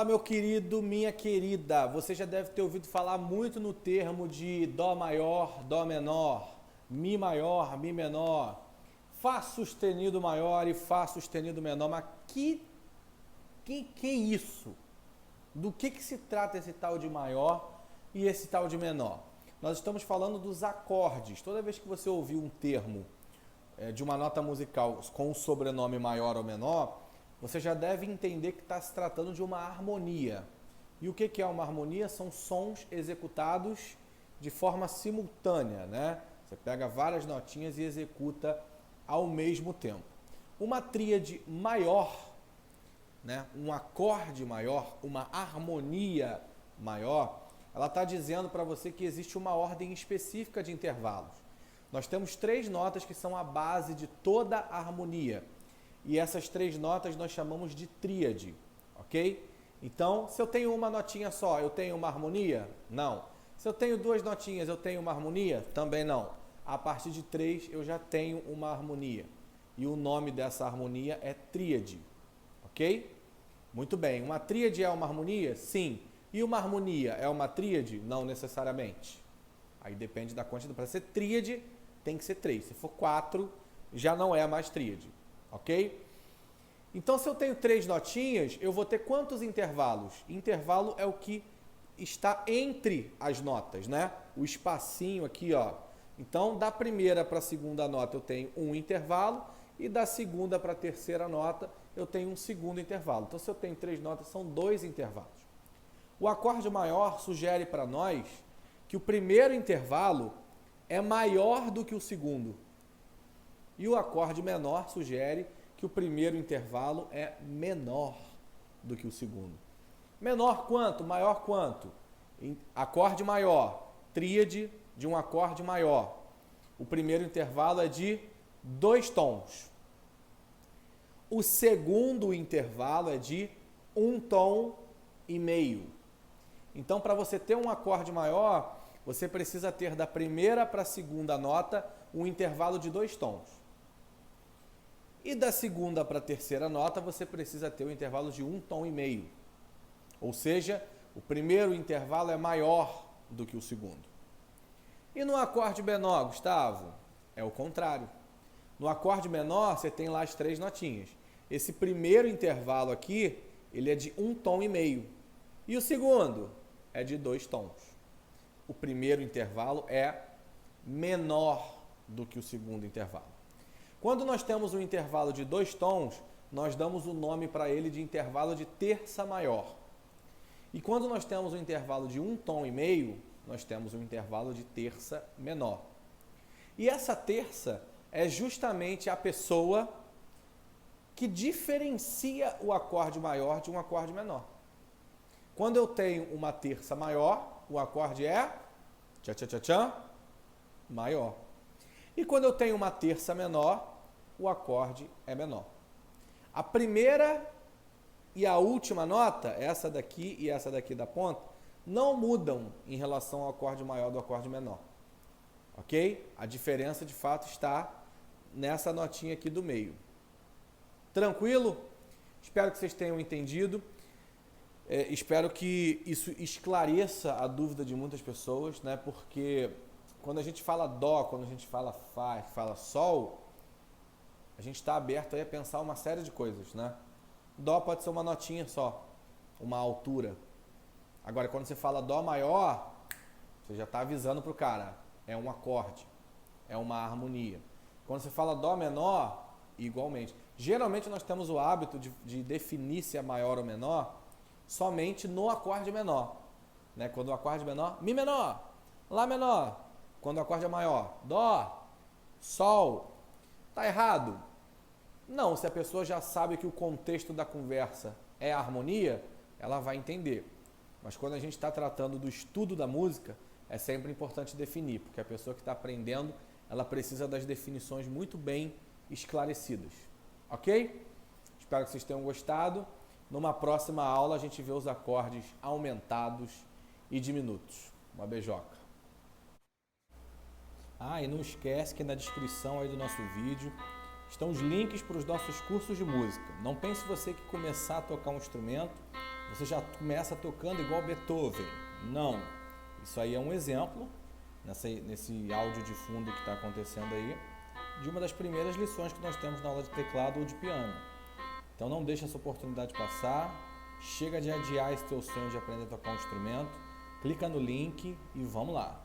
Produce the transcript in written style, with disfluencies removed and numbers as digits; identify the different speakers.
Speaker 1: Fala, meu querido, minha querida. Você já deve ter ouvido falar muito no termo de dó maior, dó menor, mi maior, mi menor, fá sustenido maior e fá sustenido menor. Mas que é isso? Do que se trata esse tal de maior e esse tal de menor? Nós estamos falando dos acordes. Toda vez que você ouvir um termo de uma nota musical com o sobrenome maior ou menor, você já deve entender que está se tratando de uma harmonia. E o que é uma harmonia? São sons executados de forma simultânea, né? Você pega várias notinhas e executa ao mesmo tempo. Uma tríade maior, né? Um acorde maior, uma harmonia maior, ela está dizendo para você que existe uma ordem específica de intervalos. Nós temos 3 notas que são a base de toda a harmonia. E essas 3 notas nós chamamos de tríade, ok? Então, se eu tenho uma notinha só, eu tenho uma harmonia? Não. Se eu tenho 2 notinhas, eu tenho uma harmonia? Também não. A partir de 3, eu já tenho uma harmonia. E o nome dessa harmonia é tríade, ok? Muito bem. Uma tríade é uma harmonia? Sim. E uma harmonia é uma tríade? Não necessariamente. Aí depende da quantidade. Para ser tríade, tem que ser 3. Se for 4, já não é mais tríade. Ok? Então, se eu tenho 3 notinhas, eu vou ter quantos intervalos? Intervalo é o que está entre as notas, né? O espacinho aqui, ó. Então, da primeira para a segunda nota eu tenho um intervalo e da segunda para a terceira nota eu tenho um segundo intervalo. Então, se eu tenho 3 notas, são 2 intervalos. O acorde maior sugere para nós que o primeiro intervalo é maior do que o segundo. E o acorde menor sugere que o primeiro intervalo é menor do que o segundo. Menor quanto? Maior quanto? Acorde maior, tríade de um acorde maior. O primeiro intervalo é de 2 tons. O segundo intervalo é de 1 tom e meio. Então, para você ter um acorde maior, você precisa ter da primeira para a segunda nota um intervalo de 2 tons. E da segunda para a terceira nota, você precisa ter um intervalo de 1 tom e meio. Ou seja, o primeiro intervalo é maior do que o segundo. E no acorde menor, Gustavo? É o contrário. No acorde menor, você tem lá as 3 notinhas. Esse primeiro intervalo aqui, ele é de 1 tom e meio. E o segundo é de 2 tons. O primeiro intervalo é menor do que o segundo intervalo. Quando nós temos um intervalo de 2 tons, nós damos o nome para ele de intervalo de terça maior. E quando nós temos um intervalo de 1 tom e meio, nós temos um intervalo de terça menor. E essa terça é justamente a pessoa que diferencia o acorde maior de um acorde menor. Quando eu tenho uma terça maior, o acorde é tchá, tchá, tchá, tchá, maior. E quando eu tenho uma terça menor, o acorde é menor. A primeira e a última nota, essa daqui e essa daqui da ponta, não mudam em relação ao acorde maior do acorde menor. Ok? A diferença de fato está nessa notinha aqui do meio. Tranquilo? Espero que vocês tenham entendido. Espero que isso esclareça a dúvida de muitas pessoas, né? Porque quando a gente fala dó, quando a gente fala fá, fala sol, a gente está aberto aí a pensar uma série de coisas, né? Dó pode ser uma notinha só, uma altura. Agora, quando você fala dó maior, você já está avisando para o cara, é um acorde, é uma harmonia. Quando você fala dó menor, igualmente. Geralmente nós temos o hábito de definir se é maior ou menor somente no acorde menor, né? Quando o acorde menor, mi menor, lá menor. Quando o acorde é maior, dó, sol. Tá errado? Não, se a pessoa já sabe que o contexto da conversa é a harmonia, ela vai entender. Mas quando a gente está tratando do estudo da música, é sempre importante definir, porque a pessoa que está aprendendo, ela precisa das definições muito bem esclarecidas. Ok? Espero que vocês tenham gostado. Numa próxima aula a gente vê os acordes aumentados e diminutos. Uma beijoca. E não esquece que na descrição aí do nosso vídeo estão os links para os nossos cursos de música. Não pense você que começar a tocar um instrumento você já começa tocando igual Beethoven. Não. Isso aí é um exemplo, nesse áudio de fundo que está acontecendo aí, de uma das primeiras lições que nós temos na aula de teclado ou de piano. Então não deixe essa oportunidade passar, chega de adiar esse teu sonho de aprender a tocar um instrumento, clica no link e vamos lá.